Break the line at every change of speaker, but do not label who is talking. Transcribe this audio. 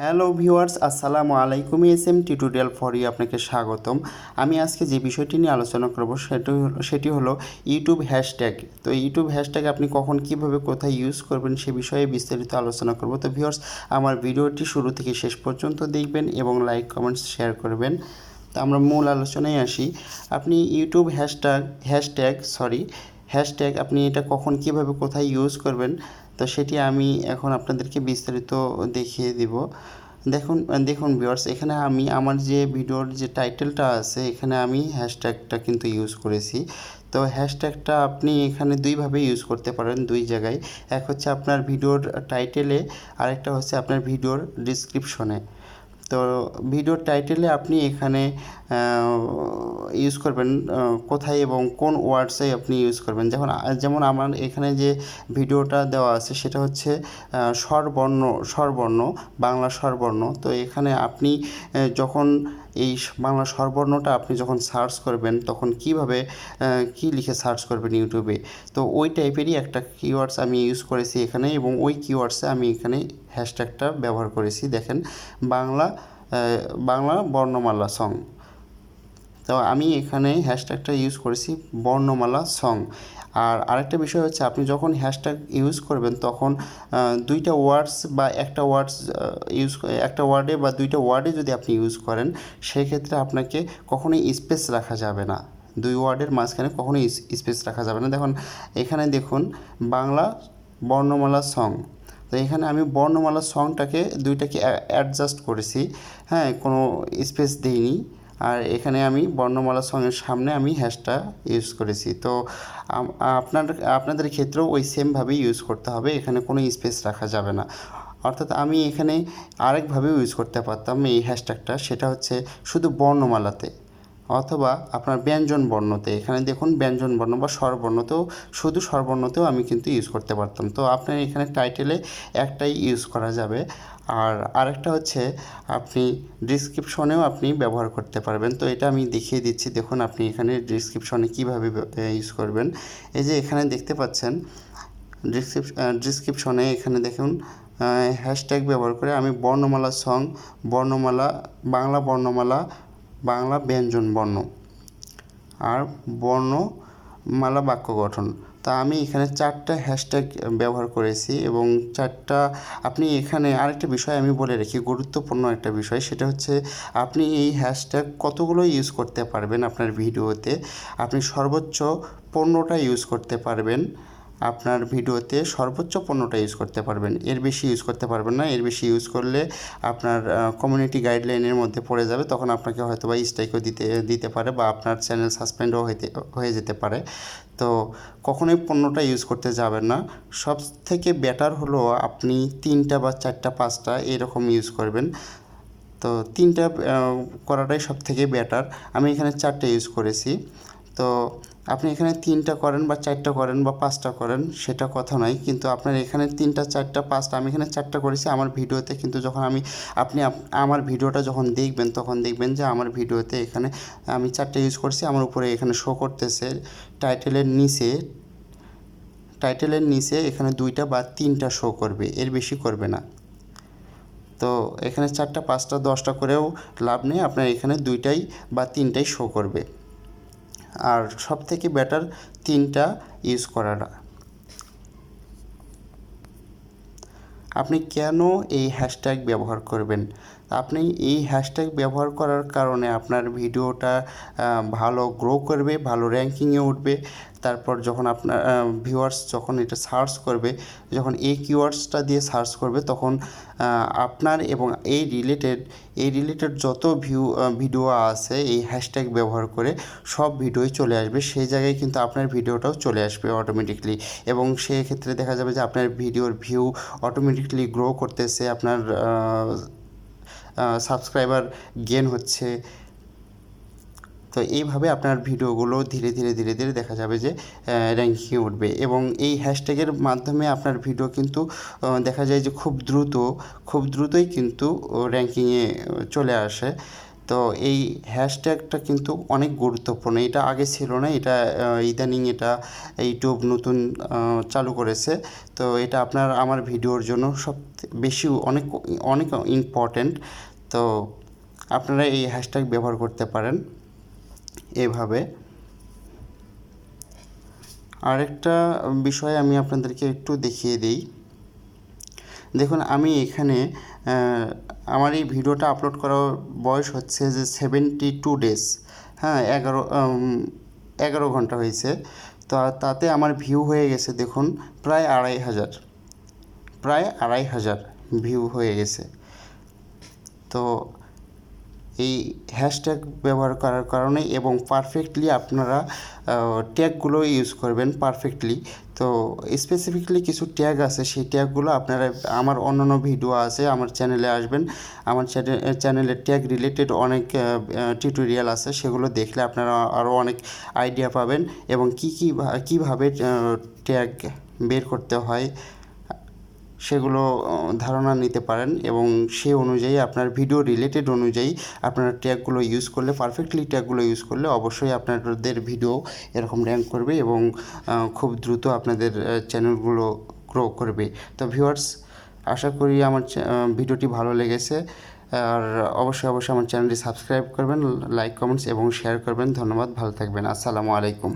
Hello viewers, আসসালামু আলাইকুম। SM tutorial for you আপনাকে স্বাগতম। আমি আজকে যে বিষয়টি নিয়ে আলোচনা করব সেটি হলো ইউটিউব হ্যাশট্যাগ। তো ইউটিউব হ্যাশট্যাগ আপনি কখন কিভাবে কোথায় ইউজ করবেন সে বিষয়ে বিস্তারিত আলোচনা করব। তো ভিউয়ার্স, আমার ভিডিওটি শুরু থেকে শেষ পর্যন্ত দেখবেন এবং লাইক কমেন্টস শেয়ার করবেন। তো আমরা মূল আলোচনায় আসি। আপনি ইউটিউব হ্যাশট্যাগ আপনি এটা কখন কিভাবে কোথায় ইউজ করবেন, তো সেটি আমি এখন আপনাদেরকে বিস্তারিত দেখিয়ে দিব। দেখুন দেখুন ভিউয়ার্স, এখানে আমি আমার যে ভিডিওর যে টাইটেলটা আছে এখানে আমি হ্যাশট্যাগটা কিন্তু ইউজ করেছি। তো হ্যাশট্যাগটা আপনি এখানে দুইভাবে ইউজ করতে পারেন, দুই জায়গায়। এক হচ্ছে আপনার ভিডিওর টাইটেলে, আরেকটা হচ্ছে আপনার ভিডিওর ডিসক্রিপশনে। তো ভিডিওর টাইটেলে আপনি এখানে ইউজ করবেন কোথায় এবং কোন ওয়ার্ডসে আপনি ইউজ করবেন। যেমন আমার এখানে যে ভিডিওটা দেওয়া আছে সেটা হচ্ছে স্বরবর্ণ বাংলা স্বরবর্ণ। তো এখানে আপনি যখন এই বাংলা স্বরবর্ণটা আপনি যখন সার্চ করবেন তখন কিভাবে কি লিখে সার্চ করবেন ইউটিউবে, তো ওই টাইপেরই একটা কিওয়ার্ডস আমি ইউজ করেছি এখানে, এবং ওই কিওয়ার্ডসে আমি এখানে হ্যাশট্যাগটা ব্যবহার করেছি। দেখেন, বাংলা বাংলা বর্ণমালা সং। তো আমি এখানে হ্যাশট্যাগটা ইউজ করেছি বর্ণমালা সং। আর আরেকটা বিষয় হচ্ছে, আপনি যখন হ্যাশট্যাগ ইউজ করবেন তখন দুইটা ওয়ার্ডস বা একটা ওয়ার্ডে বা দুইটা ওয়ার্ডে যদি আপনি ইউজ করেন, সেক্ষেত্রে আপনাকে কখনোই স্পেস রাখা যাবে না। দুই ওয়ার্ডের মাঝখানে কখনোই স্পেস রাখা যাবে না। এখানে দেখুন, বাংলা বর্ণমালা সং। তো এখানে আমি বর্ণমালা সংটাকে দুইটাকে অ্যাডজাস্ট করেছি, হ্যাঁ, কোনো স্পেস দিইনি। আর এখানে আমি বর্ণমালা সঙ্গের সামনে আমি হ্যাশট্যাগ ইউজ করেছি। তো আপনাদের ক্ষেত্রেও ওই সেমভাবেই ইউজ করতে হবে, এখানে কোনো স্পেস রাখা যাবে না। অর্থাৎ আমি এখানে আরেকভাবেও ইউজ করতে পারতাম এই হ্যাশট্যাগটা, সেটা হচ্ছে শুধু বর্ণমালাতে অথবা আপনার ব্যঞ্জন বর্ণতে। এখানে দেখুন, ব্যঞ্জন বর্ণ বা স্বরবর্ণতেও, শুধু স্বরবর্ণতেও আমি কিন্তু ইউজ করতে পারতাম। তো আপনার এখানে টাইটেলে একটাই ইউজ করা যাবে। আর আরেকটা হচ্ছে, আপনি ডিসক্রিপশনেও আপনি ব্যবহার করতে পারবেন। তো এটা আমি দেখিয়ে দিচ্ছি। দেখুন, আপনি এখানে ডিসক্রিপশনে কীভাবে ইউজ করবেন। এই যে এখানে দেখতে পাচ্ছেন ডিসক্রিপশনে, এখানে দেখুন হ্যাশট্যাগ ব্যবহার করে আমি বর্ণমালা সং, বর্ণমালা বাংলা, বর্ণমালা বাংলা ব্যঞ্জন বর্ণ আর বর্ণমালা বাক্য গঠন। তা আমি এখানে 4টা হ্যাশট্যাগ ব্যবহার করেছি, এবং আপনি এখানে আরেকটা বিষয় আমি বলে রাখি, গুরুত্বপূর্ণ একটা বিষয়, সেটা হচ্ছে আপনি এই হ্যাশট্যাগ কতগুলো ইউজ করতে পারবেন আপনার ভিডিওতে। আপনি সর্বোচ্চ 15টা ইউজ করতে পারবেন আপনার ভিডিওতে, সর্বোচ্চ 15টা ইউজ করতে পারবেন, এর বেশি ইউজ করতে পারবেন না। এর বেশি ইউজ করলে আপনার কমিউনিটি গাইডলাইনের মধ্যে পড়ে যাবে, তখন আপনাকে হয়তো বা স্ট্রাইকও দিতে পারে, বা আপনার চ্যানেল সাসপেন্ডও হয়ে যেতে পারে। তো কখনোই 15টা ইউজ করতে যাবেন না। সব থেকে বেটার হলো আপনি 3টা বা 4টা 5টা এরকম ইউজ করবেন। তো 3টা করাটাই সব থেকে বেটার। আমি এখানে 4টা ইউজ করেছি। তো আপনি এখানে 3টা করেন বা 4টা করেন বা 5টা করেন, সেটা কথা নয়, কিন্তু আপনার এখানে 3টা 4টা 5টা, আমি এখানে 4টা করেছি আমার ভিডিওতে। কিন্তু যখন আপনি আমার ভিডিওটা যখন দেখবেন তখন দেখবেন যে আমার ভিডিওতে এখানে আমি 4টা ইউজ করছি। আমার উপরে এখানে শো করতেছে টাইটেলের নিচে এখানে 2টা বা 3টা শো করবে, এর বেশি করবে না। তো এখানে 4টা 5টা 10টা করেও লাভ নেই, আপনার এখানে 2টাই বা 3টাই শো করবে। আর সব থেকে বেটার 3টা ইউজ করাটা। আপনি কেন এই হ্যাশট্যাগ ব্যবহার করবেন? আপনি এই হ্যাশট্যাগ ব্যবহার করার কারণে আপনার ভিডিওটা ভালো গ্রো করবে, ভালো র্যাঙ্কিংয়ে উঠবে। তারপর যখন আপনার ভিউয়ার্স যখন এটা সার্চ করবে, যখন এই কিওয়ার্ডসটা দিয়ে সার্চ করবে, তখন আপনার এবং এই রিলেটেড যত ভিডিও আছে এই হ্যাশট্যাগ ব্যবহার করে সব ভিডিওই চলে আসবে। সেই জায়গায় কিন্তু আপনার ভিডিওটাও চলে আসবে অটোমেটিকলি, এবং সেক্ষেত্রে দেখা যাবে যে আপনার ভিডিওর ভিউ অটোমেটিকলি গ্রো করতেছে, আপনার সাবস্ক্রাইবার গেন হচ্ছে। তো এইভাবে আপনার ভিডিওগুলো ধীরে ধীরে দেখা যাবে যে র্যাঙ্কিংয়ে উঠবে, এবং এই হ্যাশট্যাগের মাধ্যমে আপনার ভিডিও কিন্তু দেখা যায় যে খুব দ্রুতই কিন্তু র্যাঙ্কিংয়ে চলে আসে। তো এই হ্যাশট্যাগটা কিন্তু অনেক গুরুত্বপূর্ণ, এটা আগে ছিল না, এটা ইদানিং এটা ইউটিউব নতুন চালু করেছে। তো এটা আপনার আমার ভিডিওর জন্য সব বেশি অনেক অনেক ইম্পর্ট্যান্ট। তো আপনারা এই হ্যাশট্যাগ ব্যবহার করতে পারেন এভাবে। আরেকটা বিষয় আমি আপনাদেরকে একটু দেখিয়ে দিই। দেখুন আমি এখানে আমার এই ভিডিওটা আপলোড করার বয়স হচ্ছে যে 72 ডেজ, হ্যাঁ 11 ঘন্টা হয়েছে। তো তাতে আমার ভিউ হয়ে গেছে দেখুন প্রায় 2,500 ভিউ হয়ে গেছে। তো এই হ্যাশট্যাগ ব্যবহার করার কারণে এবং পারফেক্টলি আপনারা ট্যাগগুলো ইউজ করবেন পারফেক্টলি। তো স্পেসিফিকলি কিছু ট্যাগ আছে, সেই ট্যাগগুলো আপনারা আমার অন্যান্য ভিডিও আছে, আমার চ্যানেলে আসবেন, আমার চ্যানেলে ট্যাগ রিলেটেড অনেক টিউটোরিয়াল আছে, সেগুলো দেখলে আপনারা আরও অনেক আইডিয়া পাবেন এবং কীভাবে ট্যাগ বের করতে হয় সেগুলো ধারণা নিতে পারেন এবং সেই অনুযায়ী আপনার ভিডিও রিলেটেড অনুযায়ী আপনারা ট্যাগগুলো ইউজ করলে, পারফেক্টলি ট্যাগগুলো ইউজ করলে অবশ্যই আপনাদের ভিডিও এরকম র্যাঙ্ক করবে এবং খুব দ্রুত আপনাদের চ্যানেলগুলো গ্রো করবে। তো ভিউয়ার্স, আশা করি আমার ভিডিওটি ভালো লেগেছে, আর অবশ্যই আমার চ্যানেলটি সাবস্ক্রাইব করবেন, লাইক কমেন্টস এবং শেয়ার করবেন। ধন্যবাদ, ভালো থাকবেন, আসসালামু আলাইকুম।